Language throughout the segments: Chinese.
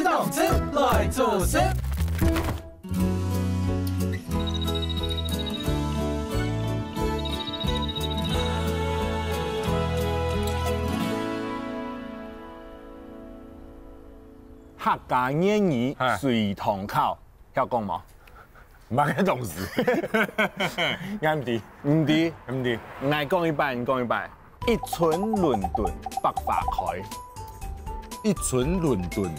动词来做事。客家谚语随堂考，晓讲冇？唔係嘅動詞，啱唔啲？唔啲，唔啲。我講一半，講一半。一寸倫敦百花開，一寸倫敦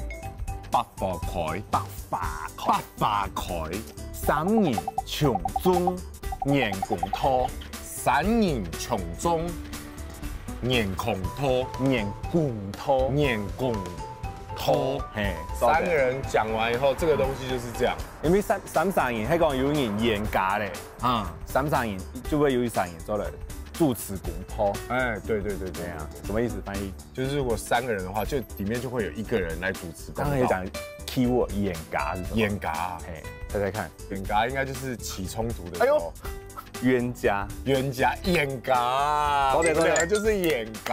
百花開，百花開，百花開。三年長中年共拖，三年長中年共拖，年共拖，年共拖。嘿，三个人講完以後，這個東西就是這樣。因為三年，迄個有人嚴格咧，啊，三年就會有一三年做了主持公拖。哎，對啊，什麼意思？翻譯就是如果三個人的話，就裡面就會有一個人來主持公道。剛剛也講 keyword 嚴格是什麼？嚴格，嘿，猜猜看，嚴格應該就是起衝突的時候。冤家，冤家，嚴格，對，就是嚴格。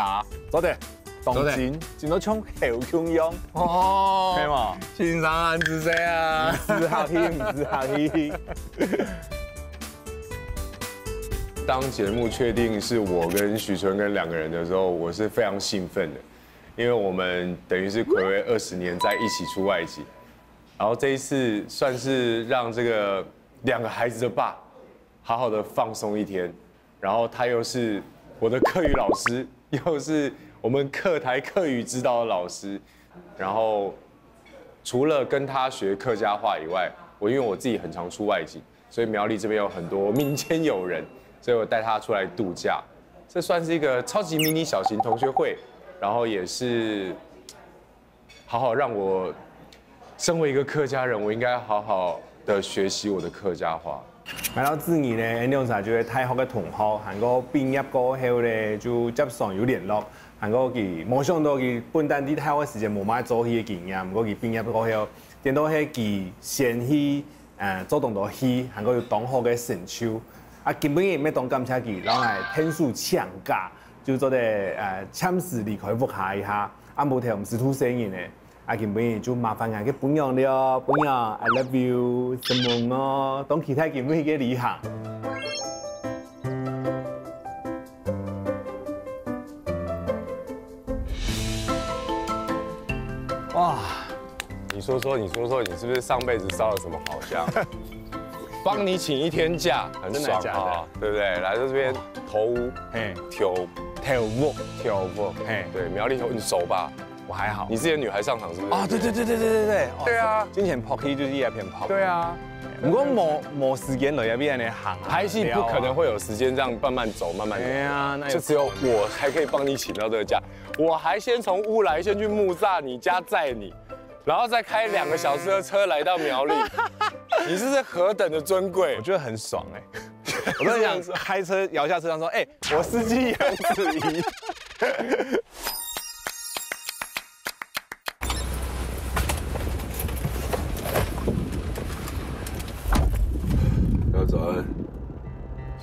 走的，當真，見到槍好中央。哦，係嘛？欣賞案子誰啊？唔是客氣，唔是客氣。當節目確定是我跟許純跟兩個人的時候，我是非常興奮的，因為我們等於是睽違20年在一起出外景，然後這一次算是讓這個兩個孩子的爸好好的放鬆一天，然後他又是我的客語老師，又是我們客台客語指導的老師，然後除了跟他學客家話以外，因為我自己很常出外景，所以苗栗這邊有很多民間友人。所以我帶他出來度假，這算是一個超級迷你小型同學會，然後也是好好讓我身為一個客家人，我應該好好的學習我的客家話。買到自己呢，兩陣就係大學嘅同學，韓國畢業過後呢，就接上有聯絡，韓國佢冇想到佢本單啲大學嘅時間冇買做戲嘅經驗，不過佢畢業過後，見到係佢先去做動作戲，韓國有當好嘅成就。啊，根本也沒當感謝佢，然後係天數搶假，就做啲簽字離開屋下一下，啊冇條唔是土生人嘅，啊根本就麻煩佢本樣了，本樣 I love you， 什麼哦，當其他根本嘅旅行。哇，你說說，你是不是上輩子燒了什麼好香？幫你請一天假，很爽啊，對不對？來到這邊頭舞，對，苗栗頭你熟吧？我還好。你之前女孩上場是不是？啊，對。對啊，之前拍戲就是一片跑。對啊，不過冇時間來入邊嚟行。拍戲不可能會有時間這樣慢慢走，慢慢走。對啊，就只有我還可以幫你請到這個假，我還先從烏來先去木柵你家載你。然後再開2個小時的車來到苗栗，你這是何等的尊貴？我覺得很爽哎！我都想開車搖下車窗說：“哎，我司機楊子怡。”大家早安，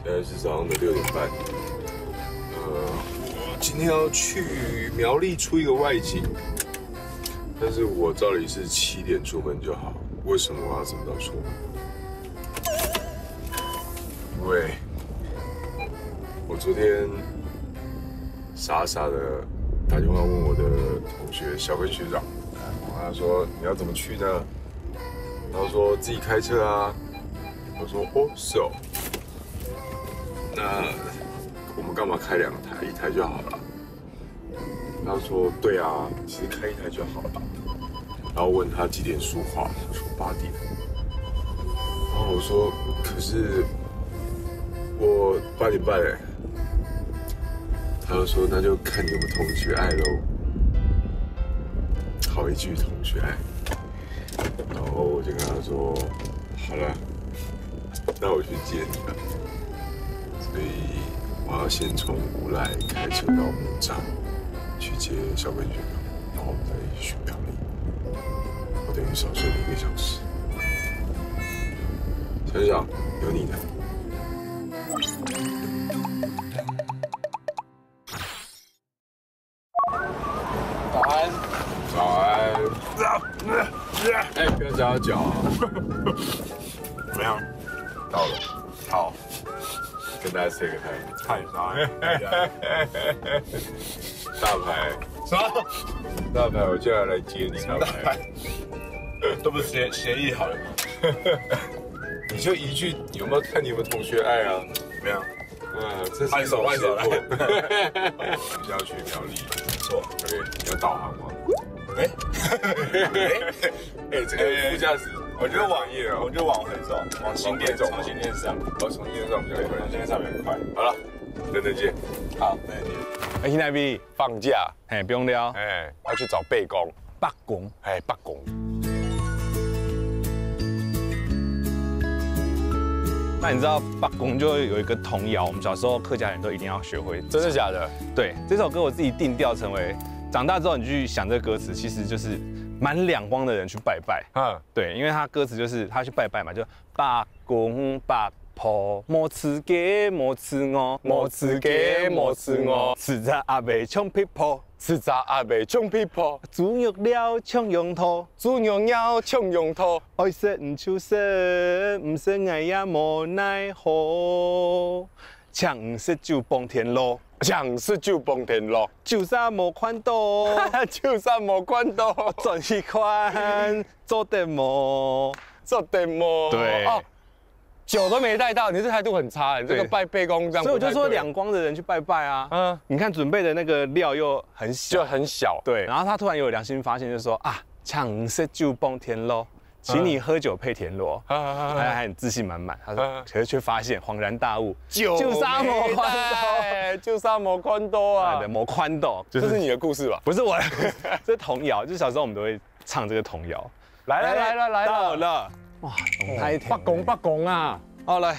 現在是早上的6點半。我今天要去苗栗出一個外景。但是我照理是7點出門就好，為什麼我要這麼早出門？因為我昨天傻傻的打電話問我的同學小根學長，我問他說你要怎麼去呢？然後說自己開車啊。我說哦是哦，那我們幹嘛開2台，1台就好了。他說對啊，其實開1台就好了。然後問他幾點梳化，他說8點。然後我說可是我8點半哎。他就說那就看你有沒有同學愛嘍。好一句同學愛。然後我就跟他說好了，那我去接你了。所以我要先從烏來開車到木柵。去接小根學長，然後我們再去苗栗。我等於少睡了1個小時。陈翔，有你的。早安。早安。哎，不要夹到脚啊！怎么样？到了，好，跟大家 say 个 hi。嗨，早安。大牌，什么？大牌，我就要来接你。大牌，都不是协议好了吗？你就一句有没有看你有没有同学爱啊？怎么样？这是换手来。我们要去苗栗，没错。对，有导航吗？哎，这个副驾驶，我就往业哦，我就往回走，往新店走，从新店上，从新店上比较快，从新店上面快。好了，等等见。好，没问题。哎，现在比放假，嘿不用聊，哎，要去找背公，北宫。哎，北公。那你知道北宫就有一个童谣，我们小时候客家人都一定要学会。真的假的？对，这首歌我自己定调成为，长大之后你去想这个歌词，其实就是满两光的人去拜拜。对，因为他歌词就是他去拜拜嘛，就北公北婆，莫吃鸡莫吃鹅，莫吃鸡莫吃鹅，吃杂阿伯抢皮婆，吃杂阿伯抢皮婆，猪肉了抢羊头，猪肉鸟抢羊头，爱说唔出声，唔说爱也无奈何，抢唔说就蹦田路。抢是就蹦田路，就算无宽度，就算无管道，转一款做得无。做 demo。对哦，酒都没带到，你这态度很差，你这个拜背公这样。所以我就说两光的人去拜拜啊。嗯，你看准备的那个料又很小，就很小。对，然后他突然有良心发现，就说啊，抢是就蹦田螺，请你喝酒配田螺，他还很自信满满。他说，可是却发现恍然大悟，就沙摩宽多，就沙摩宽多啊，对，摩宽斗，这是你的故事吧？不是我的故事，这是童谣，就是小时候我们都会唱这个童谣。来到了，哇，太甜。北公啊！好来，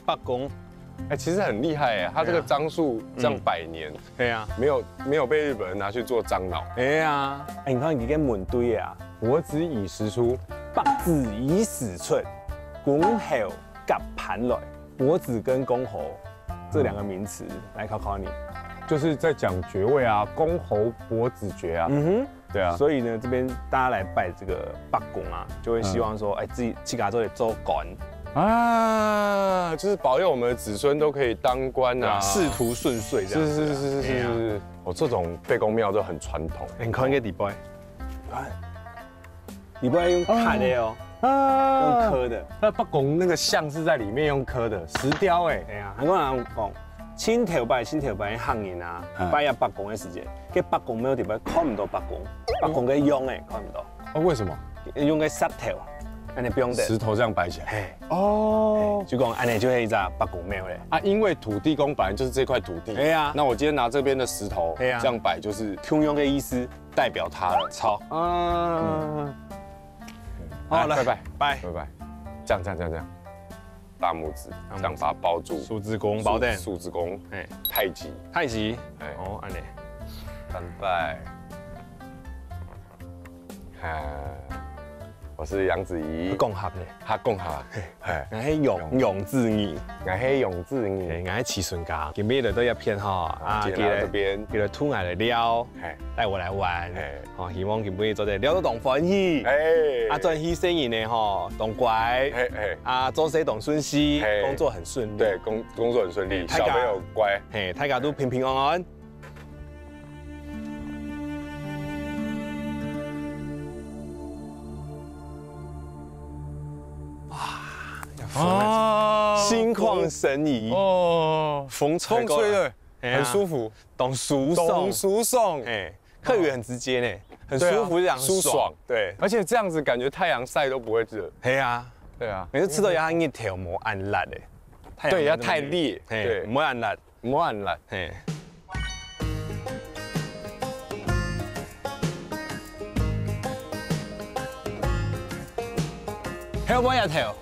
北公，哎，其实很厉害哎，他这个樟树这样100年，对啊，没有被日本人拿去做樟脑。哎呀，哎，你看你个门堆啊，脖子以石出，白子以死寸，公喉夹盘来，脖子跟公喉这两个名词来考考你，就是在讲爵位啊，公喉脖子爵啊。嗯哼。对啊，所以呢，这边大家来拜这个北公啊，就会希望说，哎，自己去家做的做官啊，就是保佑我们的子孙都可以当官啊，仕途顺遂这样。是，我这种背公庙都很传统。你看一个底杯，底杯用卡的哦，用刻的。那北公那个像是在里面用刻的石雕哎。哎呀，很多人讲。青头拜行人啊，拜入北公的时节，佢北公庙地方看唔到北公，北公嘅用诶看唔到。哦，为什么？用嘅石头，安尼不用的。石头这样摆起来。嘿，哦，就讲安尼就係一隻北公廟咧。啊，因為土地公本來就是這塊土地。對啊。那我今天拿這邊的石頭，這樣擺就是通用嘅意思，代表它了。操。好，來，拜拜。這樣。大拇指，這樣把它包住。數字公包定。數字公，哎，太極。哎，哦，安尼。乾拜。我是楊子怡。共合咧。他共合。哎，我係楊志義。我係楊志義。我係齊順家。今日嚟到一片哈，啊，記得這邊，記得吐我嚟撩，帶我來玩。哦，希望今日做啲撩到當歡喜。啊，轉去生意呢，哈，當乖。啊，做事當順心，工作很順利。對，工作很順利，小朋友乖。大家都平平安安。啊，心旷神怡哦，风吹的很舒服，懂熟送，哎，客语很直接呢，很舒服，这样舒爽，对，而且这样子感觉太阳晒都不会热，对啊，对啊，每次吃到牙一条膜暗辣的，对，要太烈，对，膜暗辣，嘿。还有我一条。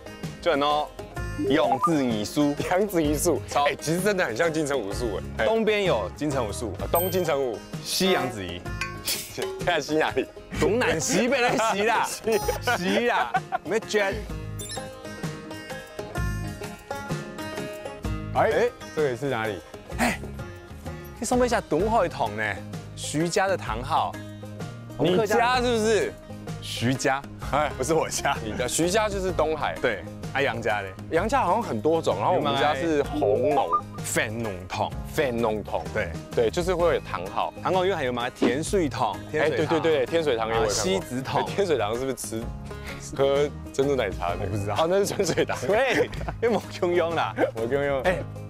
就很多杨子怡树，哎，其实真的很像金城武术哎。东边有金城武树，东金城武，西杨子怡，现在西哪里？东南西北来西啦，西啦，没卷。这个是哪里？你送一下东海堂呢？徐家的堂号。你家是不是？徐家，不是我家。你的徐家就是东海。对，杨家嘞？杨家好像很多种，然后我们家是红农饭农堂。饭农堂。对，就是会有堂号。堂口因为还有嘛甜水堂。对，天水堂也有看过。西子堂。天水堂是不是喝珍珠奶茶的？我不知道。那是春水堂。对，因为某中庸啦。某中庸。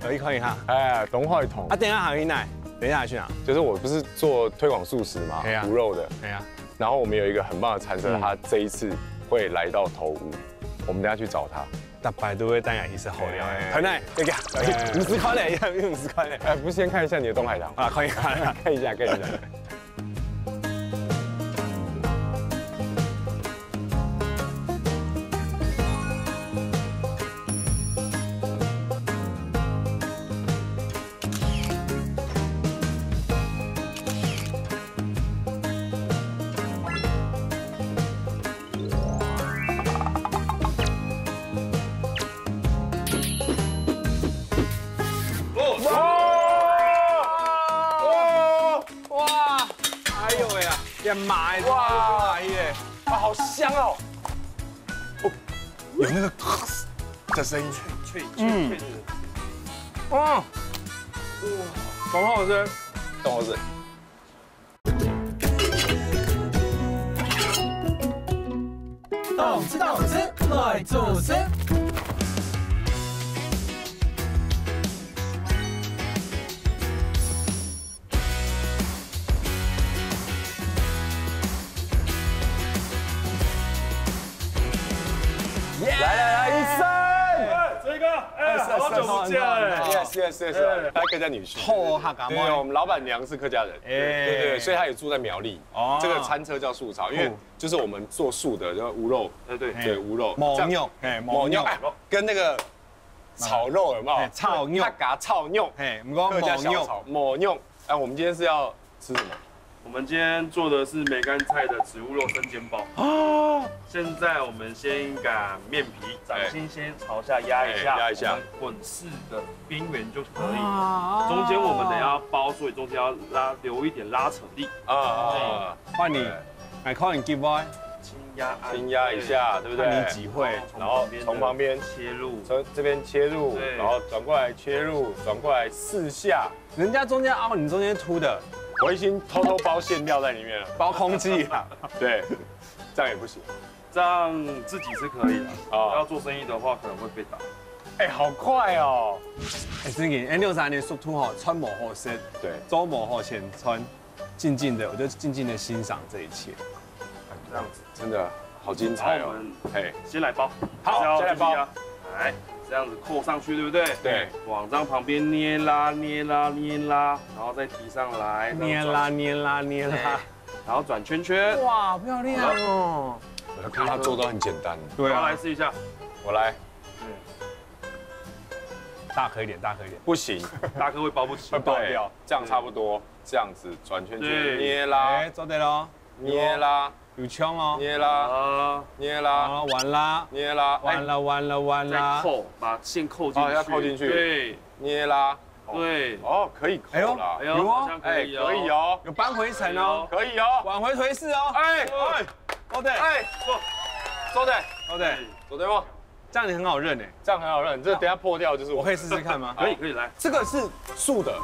有一块一下。东海堂。等一下还去哪？等一下去哪？就是我不是做推广素食嘛，无肉的。然后我们有一个很棒的餐车，他这一次会来到头屋，我们等下去找他。大白都会带来一次好料。台内，这个50块嘞，50块嘞。不是先看一下你的东海堂啊？可以看一下。买哇！好香哦！有那个的声音，脆哇，很好吃，很好吃。动吃，来做事。来，医生，这个，好久不见，yes，他客家女婿，对，我们老板娘是客家人，对，所以他也住在苗栗。这个餐车叫素炒，因为就是我们做素的，叫无肉，对，无肉，毛肉，跟那个炒肉有没有？炒肉，他嘎炒肉，客家小炒，毛肉。我们今天是要吃什么？我们今天做的是梅干菜的植物肉生煎包哦。现在我们先擀面皮，掌心先朝下压一下，滚式的边缘就可以。中间我们等下要包，所以中间要留一点拉扯力。换你，来靠你 give boy， 轻压一下，对不对？你几会，然后从旁边切入，从这边切入，然后转过来切入，转过来4下。人家中间凹，你中间凸的。我已经偷偷包馅料在里面了，包空气啊。对，这样也不行，这样自己是可以的。要做生意的话，可能会被打。好快哦！真嘅，63年属兔吼，穿模后身，对，周模后前穿，静静的，我就静静的欣赏这一切。这样子真的好精彩哦！先来包，好，先来包，来。这样子扣上去，对不对？对，往这样旁边捏拉，然后再提上来，捏拉，然后转圈圈。哇，漂亮哦！我看他做都很简单。对啊，来试一下，我来。大颗一点。不行，大颗会包不起，会爆掉。这样差不多，这样子转圈圈，捏拉。做对喽。捏拉。有枪哦，捏拉，完啦，捏拉，完啦，再扣，把线扣进去，要扣进去，对，捏拉，对，可以扣了，有哦，可以哦，有扳回城哦，可以哦，挽回颓势哦，都对，做对不？这样你很好认哎，这样很好认，这等下破掉就是我可以试试看吗？可以来，这个是素的，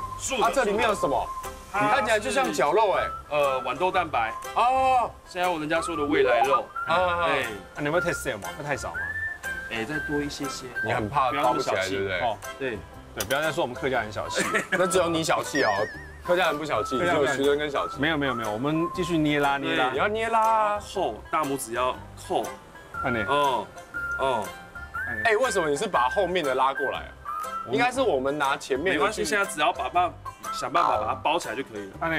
这里面有什么？你看起来就像绞肉哎，豌豆蛋白哦，现在人家说的未来肉，你有没有太少吗？会太少吗？再多一些。你很怕包不起来，对不对？对，不要再说我们客家人小气，那只有你小气哦，客家人不小气，只有徐峥跟小气。没有，我们继续捏拉，你要捏拉，扣大拇指要扣，看你，为什么你是把后面的拉过来啊？应该是我们拿前面的。没关系，现在只要想办法把它包起来就可以了。按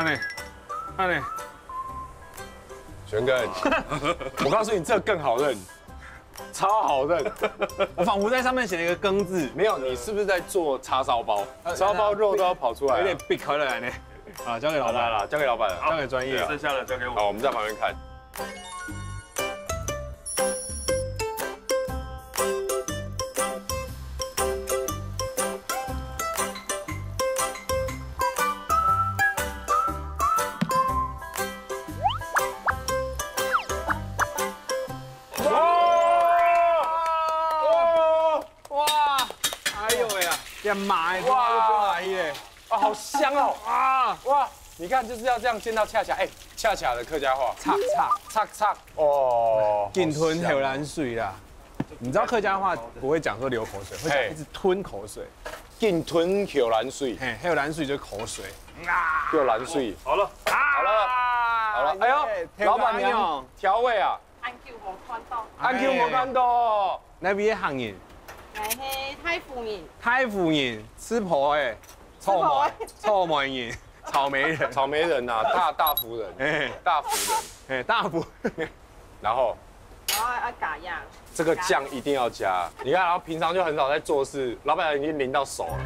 呢，玄哥，我告诉你，这更好认，超好认。我仿佛在上面写了一个羹字。没有，你是不是在做叉烧包？叉烧包肉都要跑出来，有点闭口了呢。交给老板了，交给老板了，交给专业。剩下的交给我。好，我们在旁边看。要买哇耶！啊，好香哦！啊，哇，你看就是要这样见到恰恰，哎，恰恰的客家话，擦哦，进吞口蓝水啦。你知道客家话不会讲说流口水，会讲一直吞口水。进吞口蓝水，嘿，还有蓝水就是口水。口蓝水，好了，好了，哎呦，老板娘调味啊，安 Q 冇看到，安 Q 冇看到，那边行人，係太夫人，太夫人吃婆哎，臭梅人，草莓人，草莓人呐，大福人，哎，大福人，哎，大福，然后要加样，这个酱一定要加，你看，然后平常就很少在做事，老板娘已经淋到手了，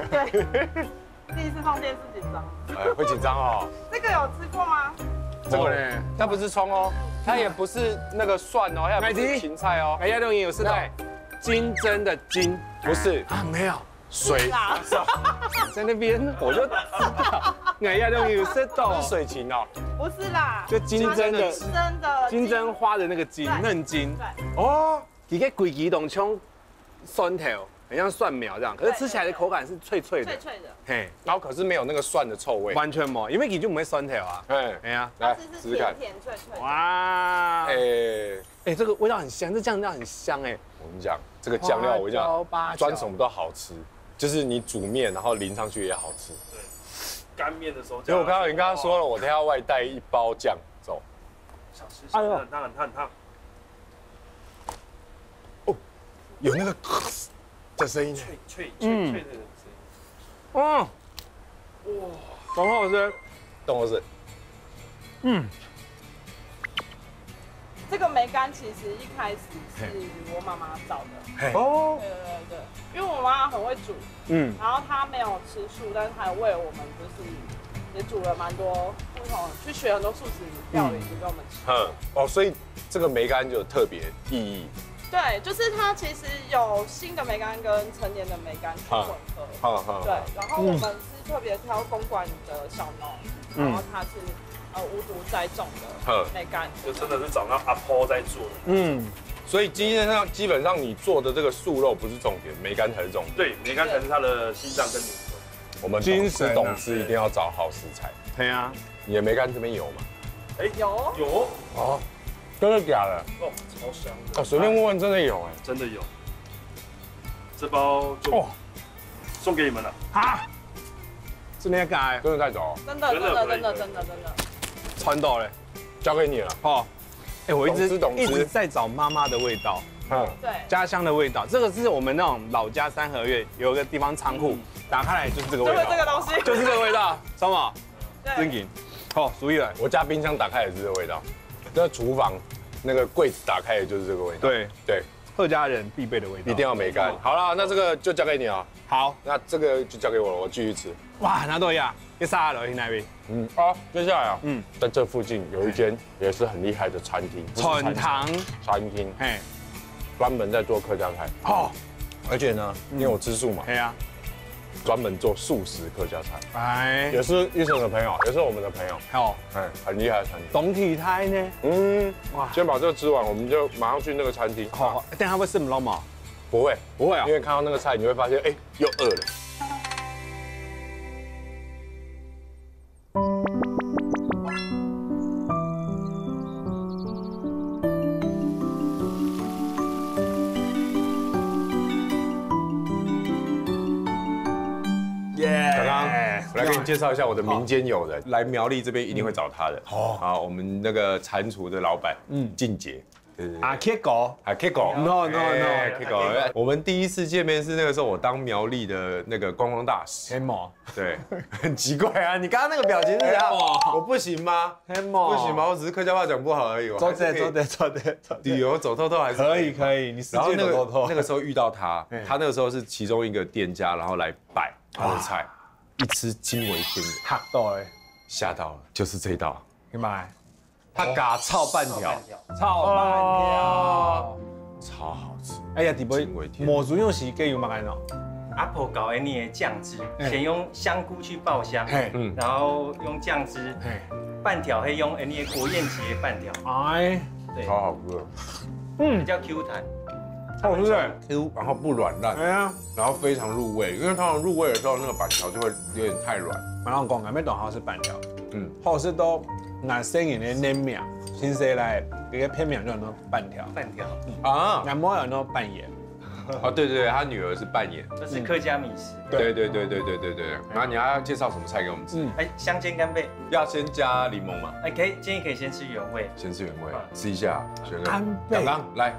对，第一次放电视紧张，会紧张哦。这个有吃过吗？这个呢，它不是葱哦，它也不是那个蒜哦，它也不是芹菜哦，哎呀，东西有吃到金针的金，不是啊，没有。水在那边我就知道，哎呀，东西有吃到水芹哦，不是啦，就金针的金针花的那个筋嫩筋，对，哦，一个鬼鸡董葱蒜头，很像蒜苗这样，可是吃起来的口感是脆脆的，脆的，嘿，然后可是没有那个蒜的臭味，完全没，因为鸡就没蒜头啊，哎呀，来是试试看，甜脆脆，哇，哎，这个味道很香，这酱料很香哎，我跟你讲，这个酱料我跟你讲，专什么都好吃。就是你煮面，然后淋上去也好吃。对，干面的时候。因为我刚刚说了，我等下外带1包酱走。想吃，很烫。哦，有那个的声音，脆的声音。嗯，哇，很好吃，懂我是。这个梅干其实一开始是我妈妈找的。哦，对，因为我妈很会煮，然后她没有吃素，但是她为我们就是也煮了蛮多不同，去学很多素食料理给我们吃。哦，所以这个梅干就有特别意义。对，就是它其实有新的梅干跟成年的梅干去混合。对，然后我们是特别挑公馆的小农，然后它是无毒栽种的梅干，就真的是找到阿婆在做的。所以基本上你做的这个素肉不是重点，梅干才是重点。对，梅干才是它的心脏跟灵魂。我们懂吃一定要找好食材。对啊，你的梅干这边有吗？哎，有哦，真的假的？哦，超香的。哦，随便问问，真的有哎，真的有。这包就送给你们了啊！真的假的？真的带走？真的，传到嘞，交给你了。哦，哎，我一直在找妈妈的味道，对，家乡的味道。这个是我们那种老家三合院有一个地方仓库，打开来就是这个味道，就是这个东西，就是这个味道，知道吗？真紧，好，熟悉了。我家冰箱打开也是这个味道，那厨房那个柜子打开也就是这个味道。对，客家人必备的味道，一定要梅干。好了，那这个就交给你了。好，那这个就交给我了，我继续吃。哇，拿多呀，一杀了那边。接下来在这附近有一间也是很厉害的餐厅，餐厅，专门在做客家菜。而且呢，因为我吃素嘛，专门做素食客家菜，也是医生的朋友，也是我们的朋友，很厉害的餐厅。总体菜呢？哇，先把这个吃完，我们就马上去那个餐厅。好，但他会吃不到吗？不会啊，因为看到那个菜，你会发现，哎，又饿了。刚刚我来给你介绍一下我的民间友人，来苗栗这边一定会找他的。好，我们那个蟾蜍的老板，静杰。Kiko， No， 我们第一次见面是那个时候我当苗栗的那个观光大使。黑毛，对，很奇怪啊！你刚刚那个表情是怎样？我不行吗？黑毛，不行吗？我只是客家话讲不好而已。走的，旅游走透透还是可以，你世界走透透。那个时候遇到他，他那个时候是其中一个店家，然后来摆他的菜，一吃惊为天人，吓到了，吓到了，就是这一道。干嘛？他嘎炒半条，炒好吃。哎呀，底部魔族用是给有嘛干喏？阿婆搞的那个酱汁，先用香菇去爆香，然后用酱汁，半条会用那个国宴节半条，哎，对，超好吃，比较 Q 弹。好吃哎，Q， 然后不软烂，哎呀，然后非常入味，因为通常入味的时候，那个板条就会有点太软。然后讲，咩当好是板条，好是都拿生饮的嫩面，新西来一个片面就很多板条，啊，那么有那种半夜。哦，对对对，他女儿是扮演，这是客家米食。对。然后你还要介绍什么菜给我们吃？哎，香煎干贝，要先加柠檬吗？哎，建议可以先吃原味。先吃原味，吃一下。干贝，来，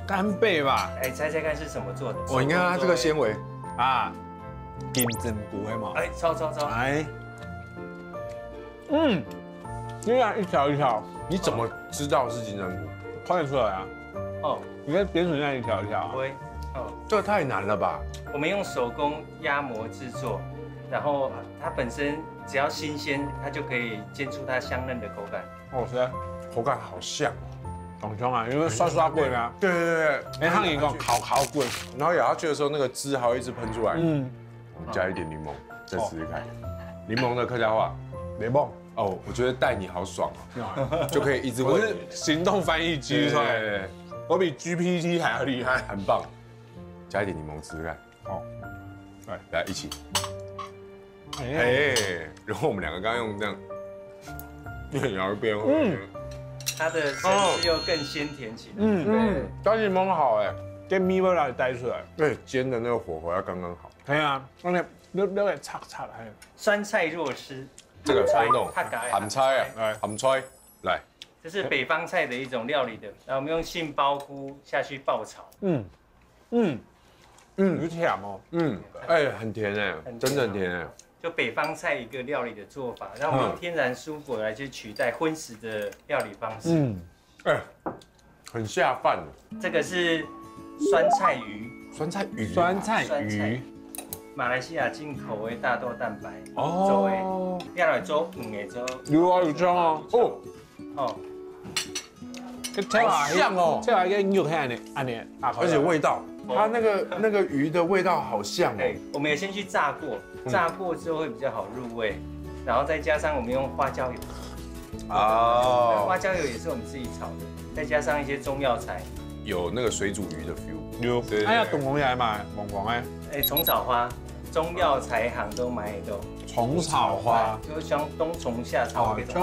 干贝吧。哎，猜猜看是什么做的？你看它这个纤维啊，金针菇的嘛。哎，超。哎，这样一条一条，你怎么知道是金针菇？看得出来啊。哦，你看扁薯这样一条一条。对。这个太难了吧？我们用手工压模制作，然后它本身只要新鲜，它就可以煎出它香嫩的口感。好吃，口感好像。懂香啊，因为刷滚啊。对。哎，它一个烤滚，然后咬下去的时候，那个汁还会一直喷出来。我们加一点柠檬，再试试看。柠檬的客家话，柠檬。哦，我觉得带你好爽哦，就可以一直问。我是行动翻译机，对，我比 GPT 还要厉害，很棒。加一点柠檬试试看。好，来一起。哎，然后我们两个刚刚用这样，一摇一边。它的层次又更鲜甜起来。加柠檬好哎，跟米味道带出来。对，煎的那个火候要刚刚好。对啊，那个有点擦的。酸菜肉丝，这个传统鹹菜啊，鹹菜来。这是北方菜的一种料理的，然后我们用杏鲍菇下去爆炒。有甜哦。哎，很甜哎，真的很甜哎。就北方菜一个料理的做法，然后我们用天然蔬果来去取代荤食的料理方式。哎，很下饭。这个是酸菜鱼，酸菜鱼，马来西亚进口的大豆蛋白做的，要来做鱼的做。有这样哦。哦，好像哦，这个跟肉看的，而且味道，它那个鱼的味道好像哦。我们也先去炸过，炸过之后会比较好入味，然后再加上我们用花椒油。花椒油也是我们自己炒的，再加上一些中药材，有那个水煮鱼的 feel。有，哎呀，东红也嘛，黄哎。哎，虫草花，中药材行都买得到。虫草花，就像冬虫夏草那种。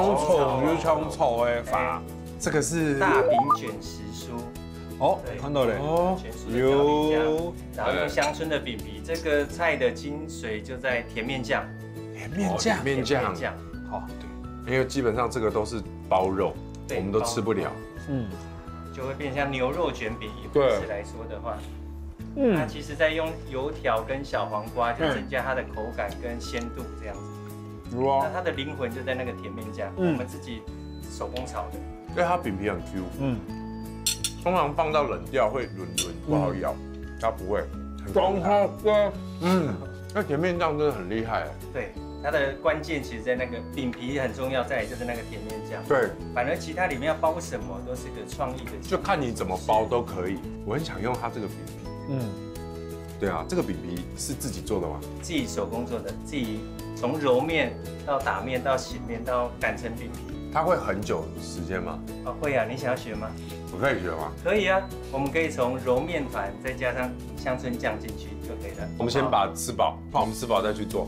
虫草的法，这个是大饼卷时蔬。哦，看到了。有，然后用乡村的饼皮，这个菜的精髓就在甜面酱。甜面酱，好，对，因为基本上这个都是包肉，我们都吃不了。就会变像牛肉卷饼，以美食来说的话。那其实在用油条跟小黄瓜，就增加它的口感跟鲜度这样子。那它的灵魂就在那个甜面酱，我们自己手工炒的。因为它饼皮很 Q，通常放到冷掉会软不好咬，它不会，很好吃。那甜面酱真的很厉害。对，它的关键其实在那个饼皮很重要，再来就是那个甜面酱。对，反而其他里面要包什么都是个创意的，就看你怎么包都可以。我很想用它这个饼皮。对啊，这个饼皮是自己做的吗？自己手工做的，自己从揉面到打面到醒面到擀成饼皮。它会很久时间吗？会啊，你想要学吗？我可以学吗？可以啊，我们可以从揉面团再加上乡村酱进去就可以了。我们先把它吃饱，我们吃饱再去做。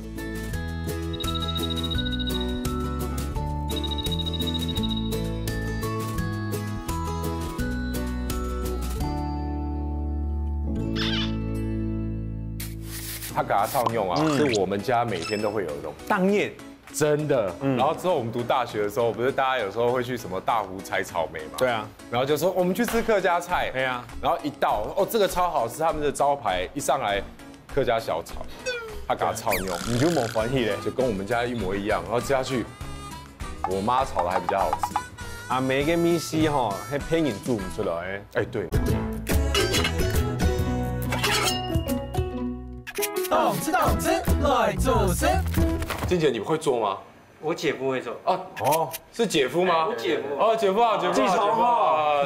他给他套用啊，是我们家每天都会有的东西。当夜真的。然后之后我们读大学的时候，不是大家有时候会去什么大湖采草莓嘛？对啊。然后就说我们去吃客家菜。对啊。然后一到这个超好吃，他们的招牌一上来客家小炒，他给他套用，你就没欢喜嘞，就跟我们家一模一样。然后吃下去，我妈炒的还比较好吃。阿梅跟米西哈，还偏引做不出来。哎，对。懂吃，来做事。静姐，你会做吗？我姐夫会做。是姐夫吗？我姐夫。姐夫啊，姐夫。记仇后，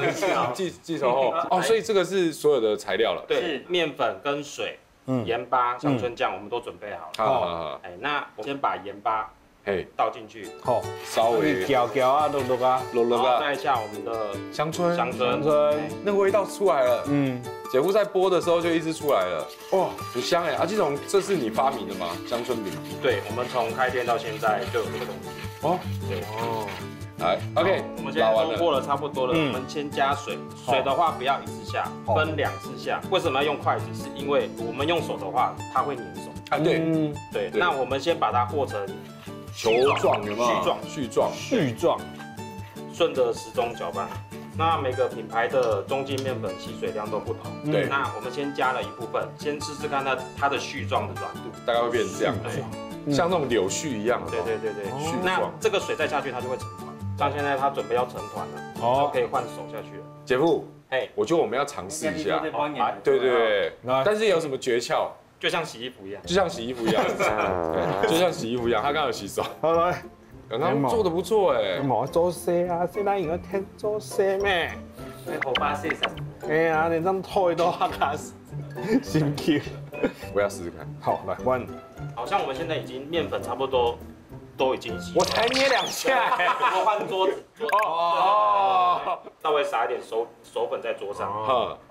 记仇后。所以这个是所有的材料了。对，是面粉跟水、盐巴、乡村酱，我们都准备好了。好。那我先把盐巴倒进去，好，稍微搅搅啊，弄弄啊，然后再下我们的香椿，香椿，那个味道出来了。姐夫在剥的时候就一直出来了，哇，很香哎！啊，这是你发明的吗？香椿饼？对，我们从开店到现在就有这个东西。哦，对哦。来 ，OK， 我们现在都过了差不多了，我们先加水。水的话不要一次下，分2次下。为什么要用筷子？是因为我们用手的话，它会粘手。啊，对，对。那我们先把它和成球状，有没有？絮状，顺着时钟搅拌。那每个品牌的中筋面粉吸水量都不同。对。那我们先加了一部分，先试试看它的絮状的软度，大概会变成这样，像那种柳絮一样。对。絮状。那这个水再下去，它就会成团。像现在它准备要成团了，就可以换手下去了。姐夫，我觉得我们要尝试一下。对。但是有什么诀窍？就像洗衣服一样，就像洗衣服一样。他刚刚有洗手。好来，刚刚做的不错哎。冇做事啊，现在应该听做事咩？头发晒上。哎呀，连张腿都哈卡死，心 Q。我要试试看。好，来换。好像我们现在已经面粉差不多。都已经洗，我才捏2下，我换桌子，稍微撒一点手粉在桌上，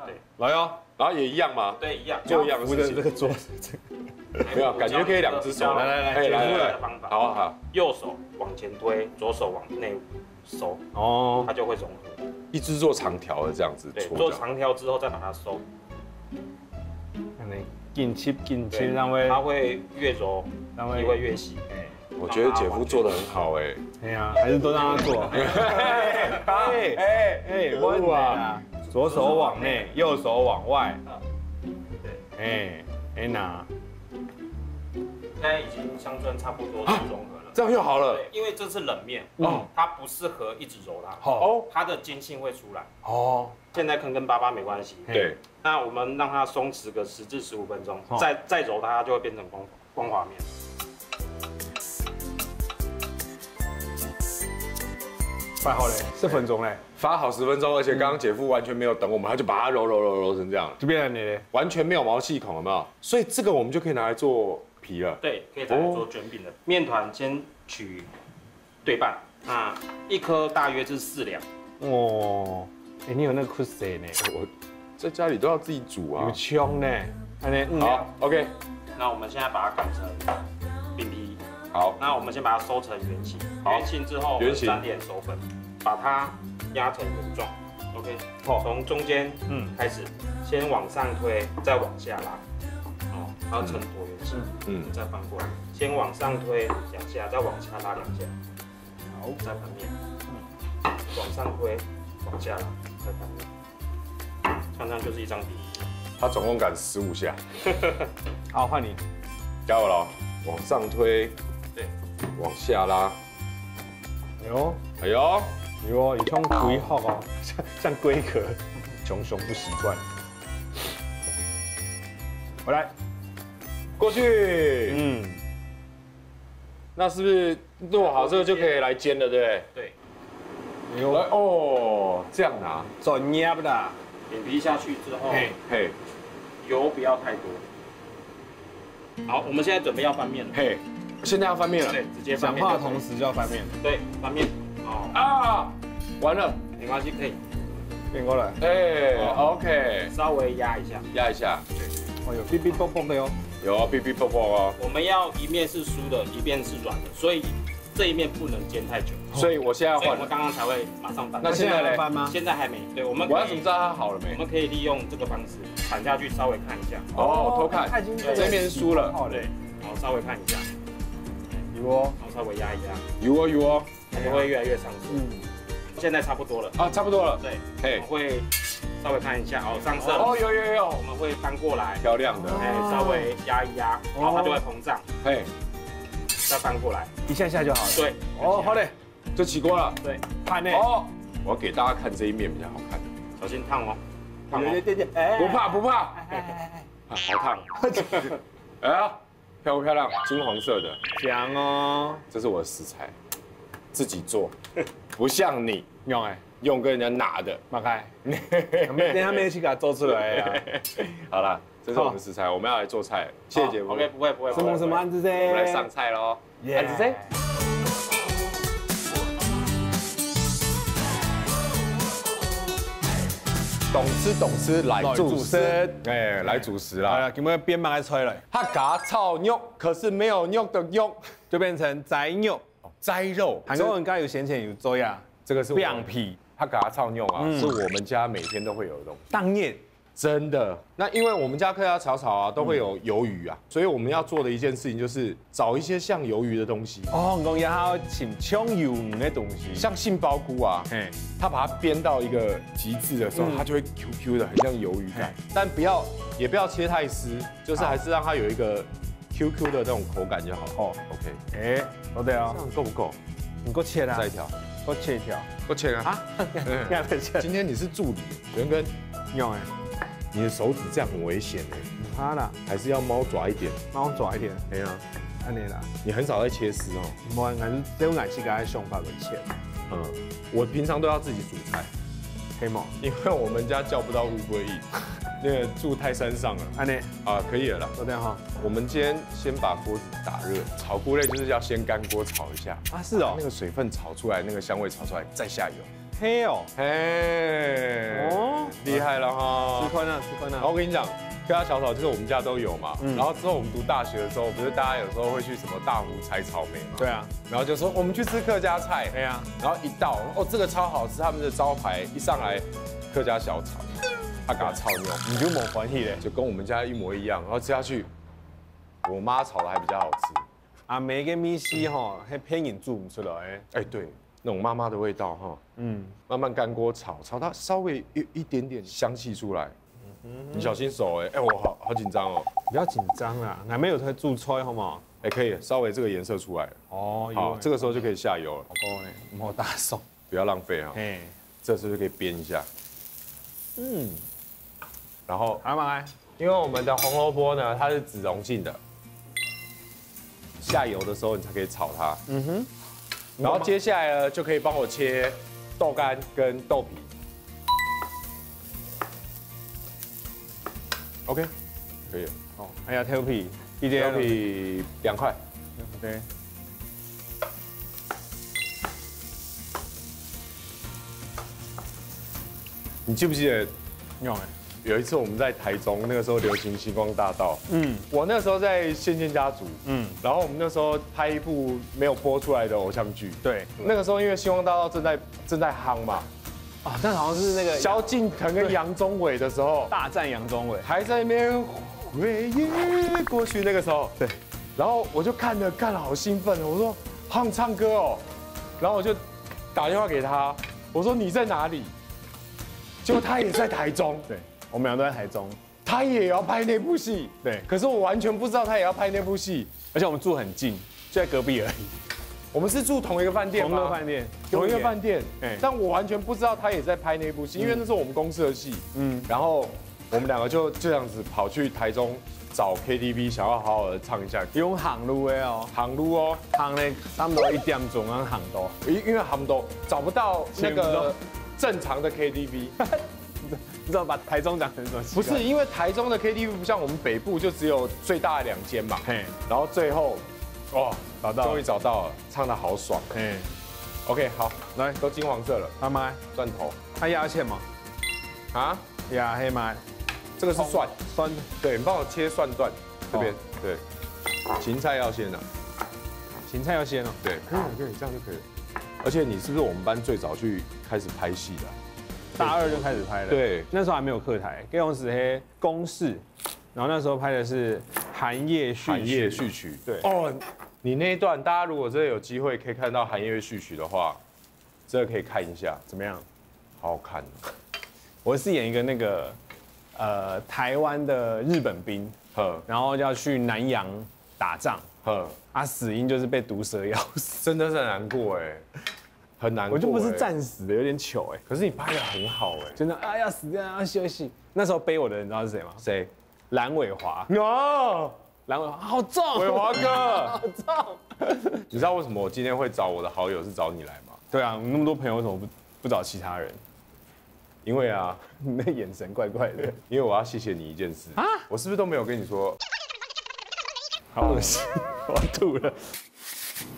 对，来哦，然后也一样吗？对，一样，做一样的事情。这个桌子，没有，感觉可以2只手，来，的方法，好，右手往前推，左手往内收，它就会融合。一只做长条的这样子，对，做长条之后再把它收，紧切，让它会越揉，也会越细。我觉得姐夫做的很好哎，哎呀，还是都让他做。问啊，左手往内，右手往外。对，那现在已经香椿差不多是融合了，这样又好了。因为这是冷面，它不适合一直揉它，它的筋性会出来。现在坑巴巴没关系。对，那我们让它松弛个10至15分钟，再揉它就会变成光滑面。发好嘞，10分钟嘞，发好10分钟，而且刚刚姐夫完全没有等我们，他就把它揉成这样，就变成你嘞，完全没有毛细孔，有没有？所以这个我们就可以拿来做皮了。对，可以拿来做卷饼的。面团先取对半，1颗大约是4两。哦，你有那个酷色呢？我在家里都要自己煮啊。有枪呢，好 ，OK。那我们现在把它擀成饼皮。好，那我们先把它收成圆形，圆形之后沾点手粉，把它压成圆状 ，OK。从中间开始，先往上推，再往下拉，然后呈椭圆形，再翻过来，先往上推2下，再往下拉2下，好，再翻面，往上推，往下拉，再翻面，常常就是一张饼。他总共擀15下。好，换你，加油了，往上推。对，往下拉。哎呦，你像龟壳哦，像龟壳，熊不习惯。回来，过去。那是不是做好这个就可以来煎了，对不对？对。来哦，这样拿，专业的。饼皮下去之后，油不要太多。好，我们现在准备要翻面了。现在要翻面了，对，直接翻面。讲话的同时就要翻面。对，翻面。完了，没关系，可以变过来。OK， 稍微压一下。对，有哔哔啵啵的哟。有哔哔啵啵哦。我们要一面是酥的，一面是软的，所以这一面不能煎太久。所以我现在要换。我们刚刚才会马上翻。那现在来翻吗？现在还没。对，我要怎么知道它好了没？我们可以利用这个方式铲下去，稍微看一下。偷看。这面是酥了。对，然后稍微看一下。然后稍微压一压，有，它就会越来越上色。现在差不多了差不多了。对，我们会稍微看一下，上色了。有，我们会翻过来，漂亮的，稍微压一压，然后它就会膨胀。再翻过来，一下就好了。对，好嘞，就起锅了。对，pan呢？我要给大家看这一面比较好看。小心烫哦，不怕，好烫。哎呀。漂不漂亮？金黄色的，香哦！这是我的食材，自己做，不像你用跟人家拿的。马开，等下没一起给它做出来呀。好了，这是我们食材，我们要来做菜。谢谢姐夫。OK， 不会。什么案子噻？我们来上菜喽。案子噻。懂吃来主食，哎，来主食啦。好了，今日边把它吹了，他嘎炒肉，可是没有肉的肉，就变成摘肉。摘肉，韩国人刚有闲钱有做呀，这个是两皮。他嘎炒肉啊，是我们家每天都会有的东西。当夜。真的，那因为我们家客家炒啊都会有鱿鱼啊，所以我们要做的一件事情就是找一些像鱿鱼的东西。哦，我要请葱油的东西，像杏鲍菇啊，它把它煸到一个极致的时候，它就会 QQ 的，很像鱿鱼感。但也不要切太湿，就是还是让它有一个 QQ 的那种口感就好。哦 ，OK， 哎，都对哦，这样够不够？你给我切啦，再一条，给我切一条，给我切啊！今天你是助理，元根，用哎。你的手指这样很危险哎，怕啦，还是要猫爪一点，猫爪一点，哎呀，安尼啦，你很少在切丝哦，我还是只有眼是该想法去切，我平常都要自己煮菜，可以吗？因为我们家叫不到Uber Eats，那个住太山上了，安尼啊可以了啦，就这样哈，我们今天先把锅子打热，炒菇类就是要先干锅炒一下啊，是哦，那个水分炒出来，那个香味炒出来，再下油。嘿哦，嘿，哦，厉害了哈！吃宽了。然后我跟你讲，客家小炒就是我们家都有嘛。然后之后我们读大学的时候，不是大家有时候会去什么大湖采草莓嘛？对啊。然后就说我们去吃客家菜。对啊。然后一到，哦，这个超好吃，他们的招牌一上来，客家小炒，他给它炒牛，你就没关系嘞，就跟我们家一模一样。然后吃下去，我妈炒的还比较好吃。阿梅跟米西哈，还偏引煮不出来。哎，对。那种妈妈的味道哈，慢慢干锅炒它稍微一点点香气出来，你小心手哎，我好紧张哦，不要紧张啦，还没有在煮菜好吗？哎，可以稍微这个颜色出来哦，好，这个时候就可以下油了。好呢，莫大手，不要浪费哈，这时候就可以煸一下，然后好嘛，因为我们的红萝卜呢，它是脂溶性的，下油的时候你才可以炒它，然后接下来呢，就可以帮我切豆干跟豆皮。OK， 可以了。哦，哎呀，豆皮2块。对。你记不记得？有一次我们在台中，那个时候流行星光大道。我那时候在仙剑家族。然后我们那时候拍一部没有播出来的偶像剧。对。那个时候因为星光大道正在夯嘛。啊，那好像是那个萧敬腾跟杨宗纬的时候。大战杨宗纬。还在那边回忆过去那个时候。对。然后我就看了好兴奋哦，我说好想唱歌哦。然后我就打电话给他，我说你在哪里？结果他也在台中。对。我们俩都在台中，他也要拍那部戏，对。可是我完全不知道他也要拍那部戏，而且我们住很近，就在隔壁而已。我们是住同一个饭店吗？同一个饭店，同一个饭店。但我完全不知道他也在拍那部戏，因为那是我们公司的戏。然后我们两个就这样子跑去台中找 KTV， 想要好好的唱一下。用行路的哦，行路哦，行嘞，差不多1点钟啊，行到。因为行都找不到那个正常的 KTV。你知道把台中讲成什么？不是，因为台中的 KTV 不像我们北部就只有最大的2间嘛。然后最后，哇，终于找到了，唱得好爽。OK， 好，来，都金黄色了。妈妈，蒜头，它压芡吗？啊？压黑吗？这个是蒜，蒜。对，你帮我切蒜段，这边。对，芹菜要先啊。芹菜要先哦。对，可以，这样就可以了。而且你是不是我们班最早去开始拍戏的？大2就开始拍了，对，那时候还没有客台，给我们是公式，然后那时候拍的是寒夜序曲，对，哦，你那一段大家如果真的有机会可以看到寒夜序曲的话，真的可以看一下，怎么样？好好看。我是演一个那个台湾的日本兵，然后要去南洋打仗，死因就是被毒蛇咬死，真的是很难过哎。很难过，我就不是战死的，有点糗哎。可是你拍的很好哎，真的啊，要死掉要休息。那时候背我的人，你知道是谁吗？谁？蓝伟华。蓝伟华好重，伟华哥好重。你知道为什么我今天会找我的好友是找你来吗？对啊，那么多朋友为什么不找其他人？因为啊，你那眼神怪怪的。因为我要谢谢你一件事啊，我是不是都没有跟你说？好恶心，我要吐了。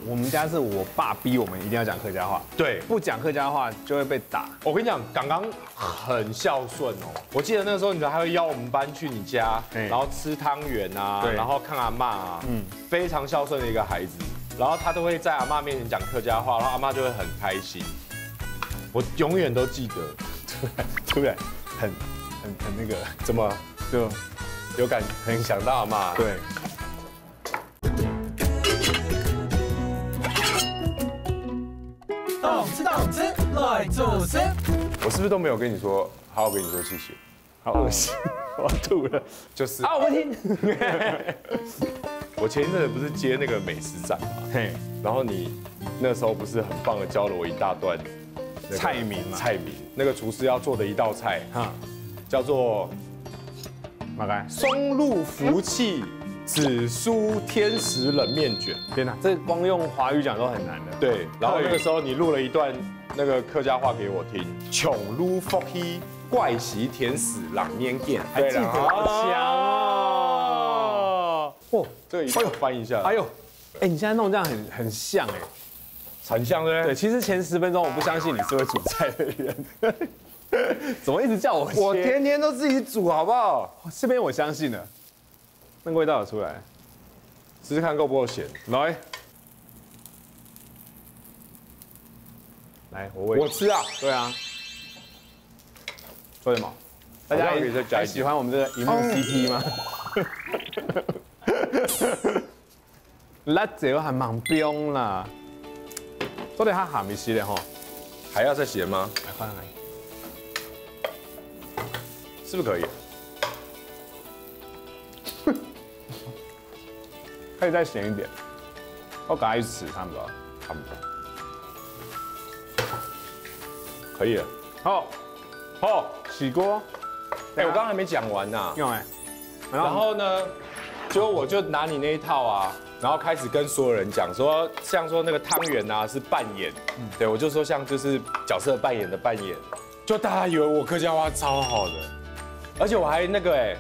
我们家是我爸逼我们一定要讲客家话，对，不讲客家话就会被打。我跟你讲，刚刚很孝顺哦。我记得那个时候，你还会邀我们班去你家，然后吃汤圆啊，然后看阿嬷啊，非常孝顺的一个孩子。然后他都会在阿嬷面前讲客家话，然后阿嬷就会很开心。我永远都记得，突然很那个，怎么就有感，很想到阿嬷。对。懂吃来做事。我是不是都没有跟你说，好好跟你说谢谢？好恶心，我要吐了。就是啊，我不听。我前一阵子不是接那个美食展嘛，然后你那时候不是很棒的教了我一大段菜名嘛？菜名，那个厨师要做的一道菜，叫做松露福气紫苏天使冷面卷。天哪，这光用华语讲都很难的。对，然后那个时候你录了一段那个客家话给我听，穷撸福气怪喜天使冷面卷，还记得？好强哦！哦，这个一定要翻一下。哎呦，哎，你现在弄这样很像哎，很像对不对？对，其实前10分钟我不相信你是会煮菜的人，怎么一直叫我切？我天天都自己煮，好不好？这边我相信了，那个味道有出来，试试看够不够咸。来，我吃啊，对啊，说什么？大家还喜欢我们这个荧幕 CP 吗？辣椒还蛮冰啦，做得较咸一些的吼，还要再咸吗？来，是不是可以？可以再咸一点，我赶快去吃，差不多。可以了。好，洗锅。哎，我刚刚还没讲完呐。用哎。然后呢，我就拿你那一套啊，然后开始跟所有人讲说，像说那个汤圆啊是扮演，对我就说像就是角色扮演的扮演，就大家以为我客家话超好的，而且我还那个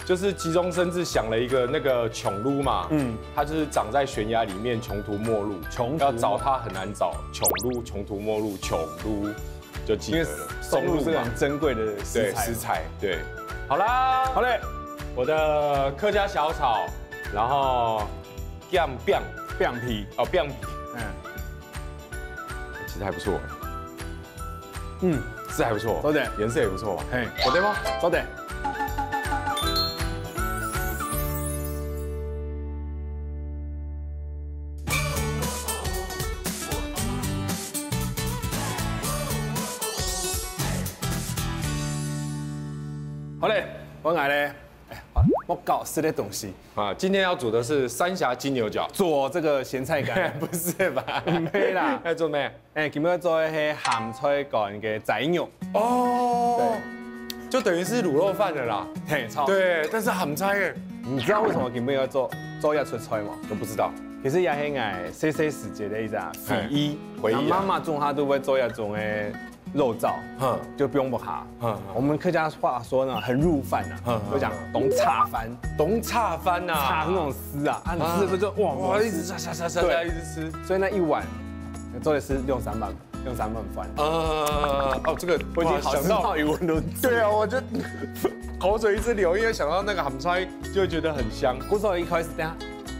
就是急中生智想了一个那个穷撸嘛，他就是长在悬崖里面穷途末路，要找他很难找，穷撸穷途末路穷撸就记得了。松露是个很珍贵的食材，对，好啦，好嘞，我的客家小炒，然后变皮，其实还不错，是还不错，对的，颜色也不错吧？嘿，对吗？对的。好嘞，我来嘞，我搞吃的东西啊！今天要煮的是三峡金牛角，做这个咸菜干，不是吧？没啦，要做咩？今天做迄咸菜干嘅仔肉哦，对，就等于是卤肉饭的啦。嘿，超对，但是咸菜诶，你知道为什么今天要做一出菜吗？都不知道。其实也係愛細細時節的一隻回憶。媽媽種她都會做一種誒肉燥，就不用不下。我們客家話說呢，很入飯啊，就講懂叉翻，叉翻啊，叉是那種絲啊，你吃的時候就哇，一直叉，一直吃。所以那一碗做的是用3碗飯。哦，這個我已經想到語文都對啊，我就口水一直流，因為想到那個鹹菜就會覺得很香。故事一開始等下。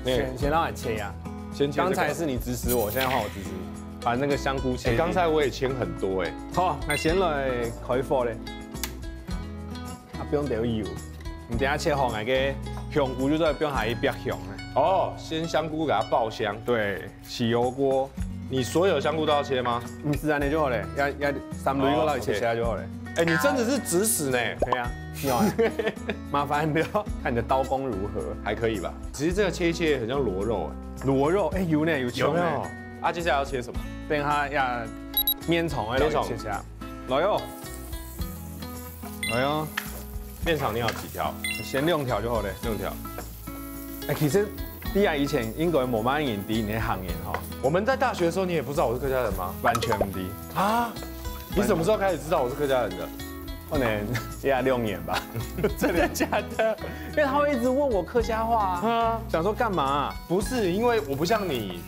先讓你切呀，剛才是你指使我，現在換我指使你，把那個香菇切。剛才我也切很多哎。好，那先來開火咧，不用掉油，你等下切好那個香菇就在不用下一煸香咧。哦，先香菇給它爆香。對，起油鍋。你所有香菇都要切嗎？自然的就好嘞，要3類個讓你切起來就好嘞。哎，你真的是指使呢？對啊。麻煩不要看你的刀工如何，還可以吧？其實這個切一切很像螺肉哎。螺肉哎，有呢，有沒有？啊，接下來要切什麼？等下要麵腸哎，切起來。來喲，麵腸你要幾條？先6條就好嘞，6條。哎，其實你啊以前應該冇乜人知你行業哈。我們在大學的時候，你也不知道我是客家人嗎？完全唔知啊！你什麼時候開始知道我是客家人的？可能要6年吧。真的假的？因为他会一直问我客家话啊，想说干嘛？不是，因为我不像你，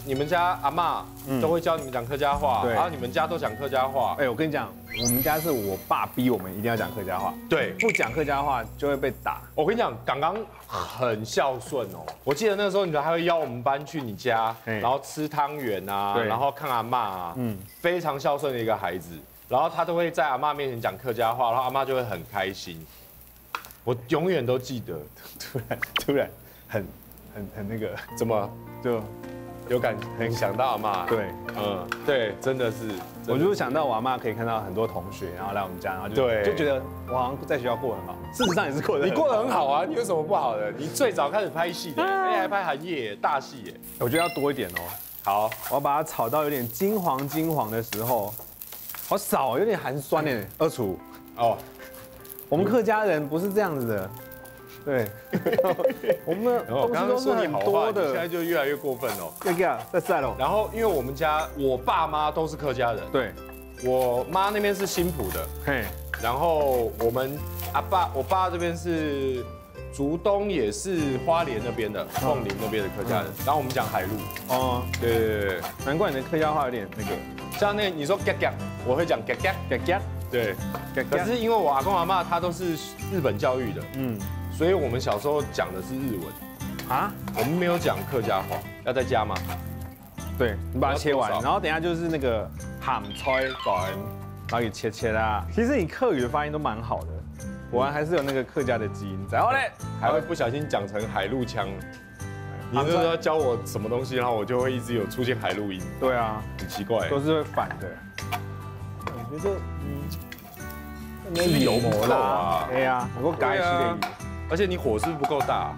你们家阿嬷都会教你们讲客家话，然后你们家都讲客家话。哎，我跟你讲，我们家是我爸逼我们一定要讲客家话，对，不讲客家话就会被打。我跟你讲，刚刚很孝顺哦。我记得那个时候，你们还会邀我们班去你家，然后吃汤圆啊，然后看阿嬷啊，非常孝顺的一个孩子。然后他都会在阿嬷面前讲客家话，然后阿嬷就会很开心。我永远都记得，突然很那个，怎么就有很想到阿嬷？对，对，真的是。我就想到我阿嬷可以看到很多同学，然后来我们家，然后就觉得我好像在学校过得很好。事实上也是过得你过得很好啊，你有什么不好的？你最早开始拍戏的，还拍韩业大戏耶。我觉得要多一点哦。好，我要把它炒到有点金黄的时候。好少，有点寒酸呢。二厨哦，我们客家人不是这样子的，对，我们东西都是很多的，现在就越来越过分哦。在赛喽。然后因为我们家我爸妈都是客家人，对，我妈那边是新埔的，嘿，然后我爸这边是竹东，也是花莲那边的，凤林那边的客家人。然后我们讲海陆，哦，对，难怪你的客家话有点那个。像那你说嘎嘎，我会讲嘎嘎嘎嘎，对。可是因为我阿公阿嬷他都是日本教育的，所以我们小时候讲的是日文啊，我们没有讲客家话。要再加吗？对，你把它切完，然后等一下就是那个鹹菜粉，然后给切啦。其实你客语的发音都蛮好的，果然还是有那个客家的基因在。然后嘞，还会不小心讲成海陆腔。你那时候要教我什么东西，然后我就会一直有出现海陆音。对啊，很奇怪，都是会反的。我觉得，是油不够啊。对呀，我够改一点。而且你火是不是不够大？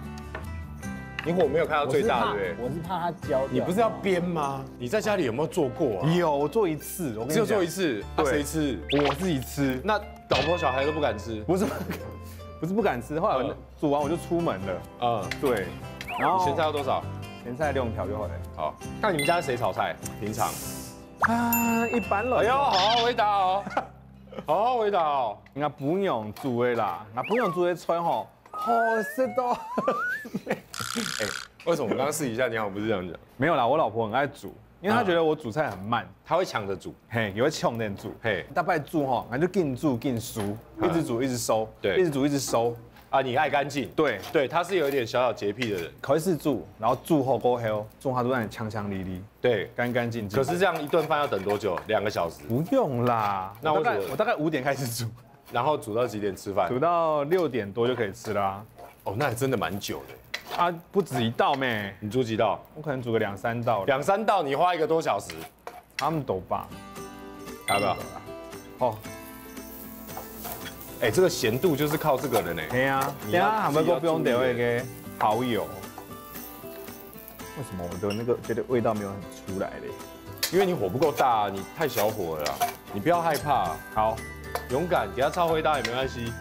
你火没有开到最大，对不对？我是怕它焦。你不是要煸吗？你在家里有没有做过啊？有，我做一次。只有做一次。对，谁吃？我自己吃。那老婆小孩都不敢吃？不是不敢吃。后来我煮完我就出门了。对。然后咸菜要多少？咸菜6条就好了。好，那你们家谁炒菜？平常？一般了。哎呦，好好回答哦，好好回答哦。应该不用煮的啦，那不用煮的菜吼，好吃到。为什么我刚刚试一下？你好，不是这样讲。没有啦，我老婆很爱煮，因为她觉得我煮菜很慢，她会抢着煮，嘿，也会抢点煮，嘿，大概煮吼，那就紧煮紧熟，一直煮一直收，对，一直煮一直收。啊，你爱干净，对，他是有一点小洁癖的人，考试煮，然后煮后过后，煮它都让你强利利，对，干净。可是这样一顿饭要等多久？2个小时？不用啦，那我大概5点开始煮，然后煮到几点吃饭？煮到6点多就可以吃啦。哦，那还真的蛮久的。啊，不止1道咩？你煮几道？我可能煮个2、3道。2、3道，你花1个多小时，他们都吧？要不要？哦。哎，这个咸度就是靠这个的呢。对啊，等下还不用调那个蚝油。为什么我的那个觉得味道没有很出来嘞？因为你火不够大，你太小火了啦。你不要害怕，好，勇敢，给它超灰大也没关系。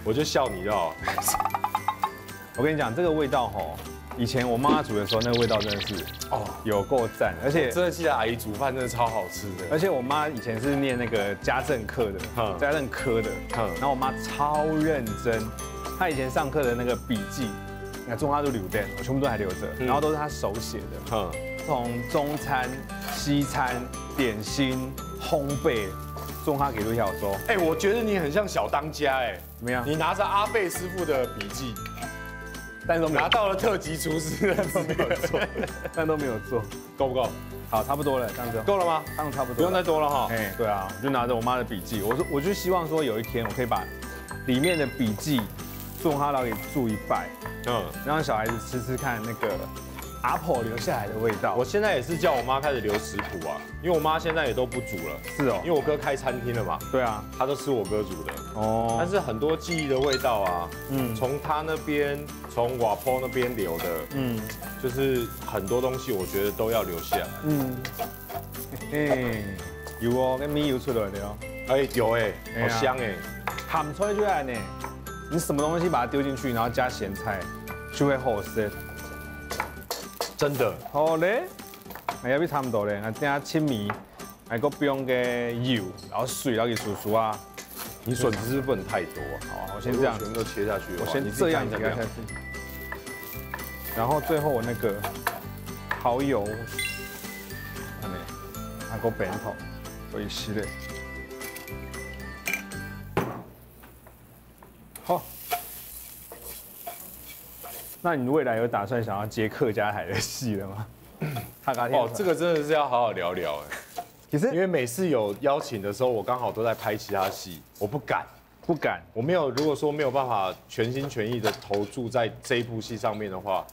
我就笑你就好。我跟你讲，这个味道吼，以前我妈煮的时候，那个味道真的是有够赞，而且真的记得阿姨煮饭真的超好吃的。而且我妈以前是念那个家政科的，家政科的，然后我妈超认真，她以前上课的那个笔记，那中华都留的，我全部都还留着，然后都是她手写的，从中餐、西餐、点心、烘焙，中华给录下说，哎，我觉得你很像小当家，哎，怎么样？你拿着阿贝师傅的笔记。但是拿到了特级厨师，但都没有做，够不够？好，差不多了，这样子够了吗？这样差不多，不用再多了哈。哎，对啊，我就拿着我妈的笔记，我就希望说有一天我可以把里面的笔记做哈劳给注一拜，让小孩子吃吃看那个阿婆留下来的味道。我现在也是叫我妈开始留食谱啊，因为我妈现在也都不煮了。是哦，因为我哥开餐厅了嘛。对啊，她都吃我哥煮的。哦。但是很多记忆的味道啊，从他那边，从瓦坡那边留的，就是很多东西我觉得都要留下来。有哦，跟米油出来的哦。哎，有哎，好香哎。鹹菜出来呢，你什么东西把它丢进去，然后加咸菜，就会好吃。真的，好嘞，也要差不多嘞，啊，等下切米，还个不用个油，然后水，然后给煮熟啊，你笋子是不是不能太多？好，我先这样，全部都切下去。我先这样子下去，然后最后我那个蚝油，那个扁头，所以洗嘞。好，那你未来有打算想要接客家台的戏了吗？哦，这个真的是要好好聊聊哎。其实因为每次有邀请的时候，我刚好都在拍其他戏，我不敢，我没有。如果说没有办法全心全意的投注在这一部戏上面的话，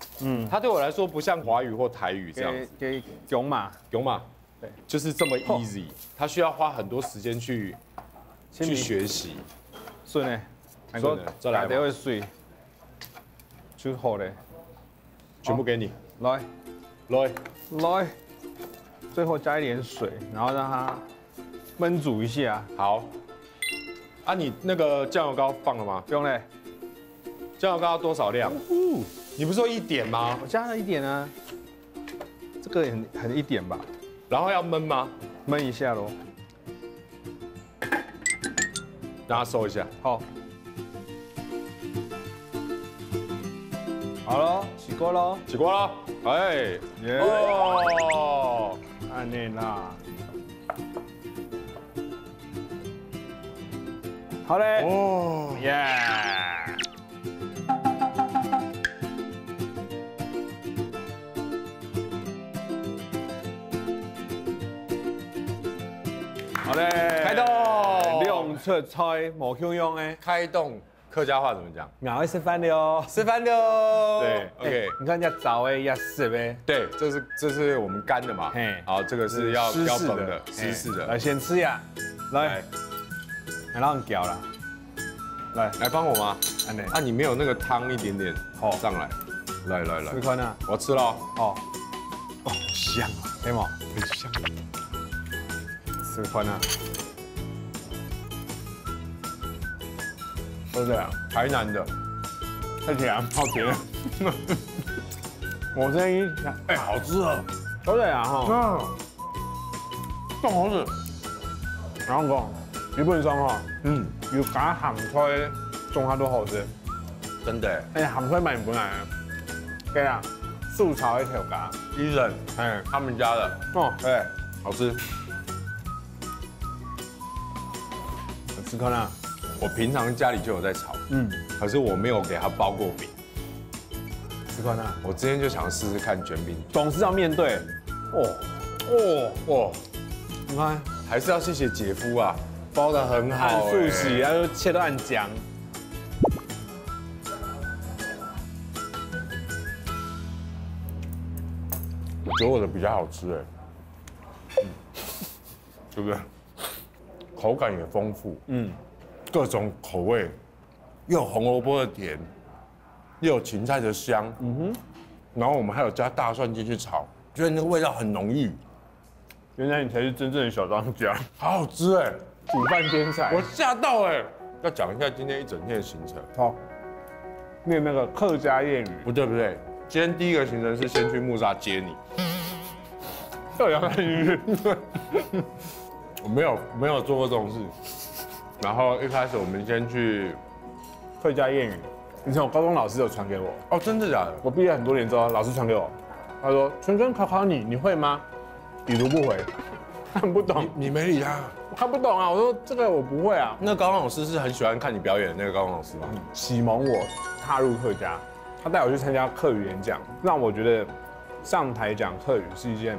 它对我来说不像华语或台语这样子。给勇马，对，就是这么 easy， 它需要花很多时间去学习。顺嘞，顺的，再来吧。会水，就好嘞，全部给你，来。最后加一点水，然后让它焖煮一下。好。啊，你那个酱油膏放了吗？不用嘞。酱油膏要多少量？你不是说1点吗？我加了1点啊。这个很1点吧。然后要焖吗？焖一下咯。让它收一下。好。好了，起锅喽。起锅了。哎。哦。安尼啦，好嘞，哦耶！好嘞，开动！两出菜无香用诶，开动。客家话怎么讲？我会吃饭的哦，吃饭的哦。对 ，OK。你看人家早诶，要湿呗。对，这是我们干的嘛。嘿，好，这个是要崩的，湿式的。来，先吃呀，来，让你搅啦。来帮我吗？啊，你没有那个汤一点点，好上来，来。吃看啊，我吃了。哦，香啊，对吗？很香。吃看啊。都这样，台南的，太甜，好甜。我这一想，哎，好吃啊，都这样哈。真好吃。然後講基本上哈，要加鹹菜種下都好吃。真的。哎，鹹菜買唔本來，對啊，素炒一條㗎。伊人，哎，他們家的。哦，對，好吃。吃看啊。我平常家里就有在炒，可是我没有给他包过饼。吃看啊！我今天就想试试看卷饼，总是要面对。你看，还是要谢谢姐夫啊，包得很好，按速洗，然后切都按姜。我觉得我的比较好吃哎，对不对？口感也丰富，各种口味，又有红萝卜的甜，又有芹菜的香，然后我们还有加大蒜进去炒，觉得那个味道很浓郁。原来你才是真正的小当家，好好吃哎，煮饭天才，我吓到哎！要讲一下今天一整天的行程。好，念那个客家谚语，不对，今天第一个行程是先去木栅接你，到底要看进去？我没有做过这种事。然后一开始我们先去客家谚语，以前我高中老师有传给我。哦，真的假的？我毕业很多年之后，老师传给我，他说：“春春考你，你会吗？”已读不回，看不懂。你没理他？看不懂啊！我说这个我不会啊。那高中老师是很喜欢看你表演的那个高中老师吗？启蒙我踏入客家，他带我去参加客语演讲，让我觉得上台讲客语是一件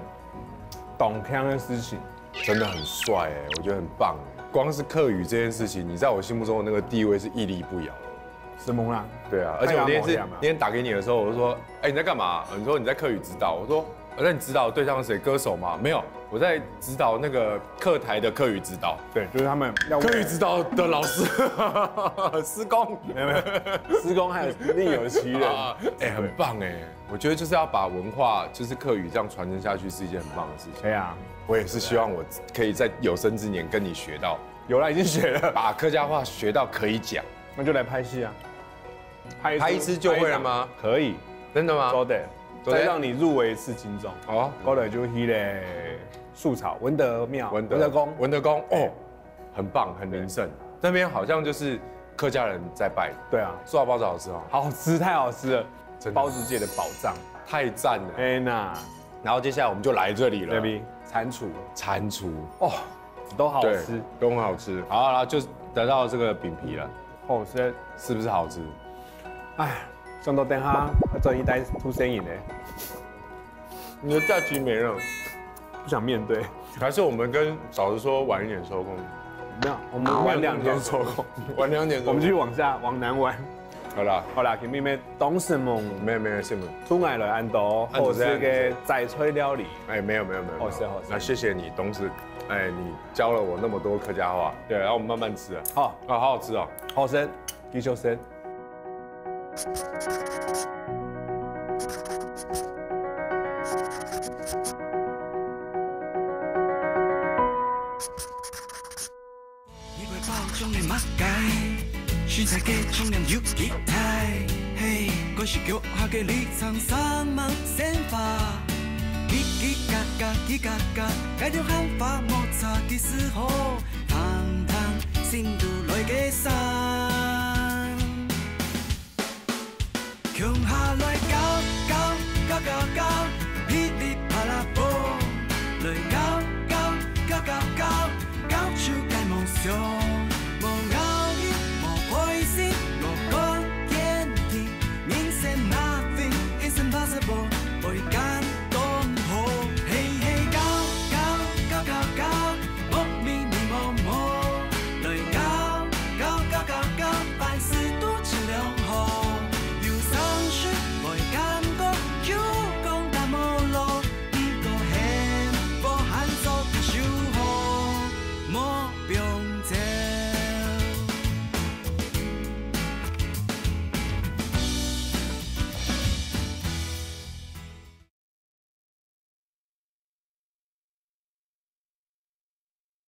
懂腔的事情，真的很帅哎，我觉得很棒。光是客语这件事情，你在我心目中的那个地位是屹立不摇。是蒙啦。对啊，而且我那天打给你的时候，我就说，哎，你在干嘛？你说你在客语指导，我说，那你指导对象是谁？歌手吗？没有，我在指导那个客台的客语指导。对，就是他们要客语指导的老师，施工没有，施工还有另有其人。哎，很棒哎，我觉得就是要把文化，就是客语这样传承下去，是一件很棒的事情。对啊。我也是希望我可以在有生之年跟你学到，有了已经学了，把客家话学到可以讲，那就来拍戏啊，拍一次就会了吗？可以，真的吗？都得，再让你入围一次金钟。哦，高的就迄个素草文德庙，文德宫哦，很棒，很灵圣。那边好像就是客家人在拜。对啊，素瓦包子好吃哦，好吃，太好吃了，包子界的宝藏，太赞了。哎那，然后接下来我们就来这里了，这边蟾蜍哦，都好吃，都很好吃。好，然后就得到这个饼皮了，好吃，是不是好吃？哎，上到等下转一代出生饮嘞，你的假期没了，不想面对。还是我们跟嫂子说晚一点收工？没有，我们晚2天收工，晚2点。我们继续往南玩。好啦，佢咪咩當什麼？沒什麼。出外來安島，或是嘅摘炊料理。哎，沒有。好吃。那謝謝你，董事，哎，你教了我那麼多客家話。對，然後我們慢慢吃啊。好，好好吃哦。好食，繼續食。選擇嘅重量要結態，嘿，嗰時腳下嘅里程3萬鮮花，嘰嘎嘎，改條喊法摩擦的時候，堂深度來嘅山，強下來高，噼里啪啦波，來高，高處計夢想。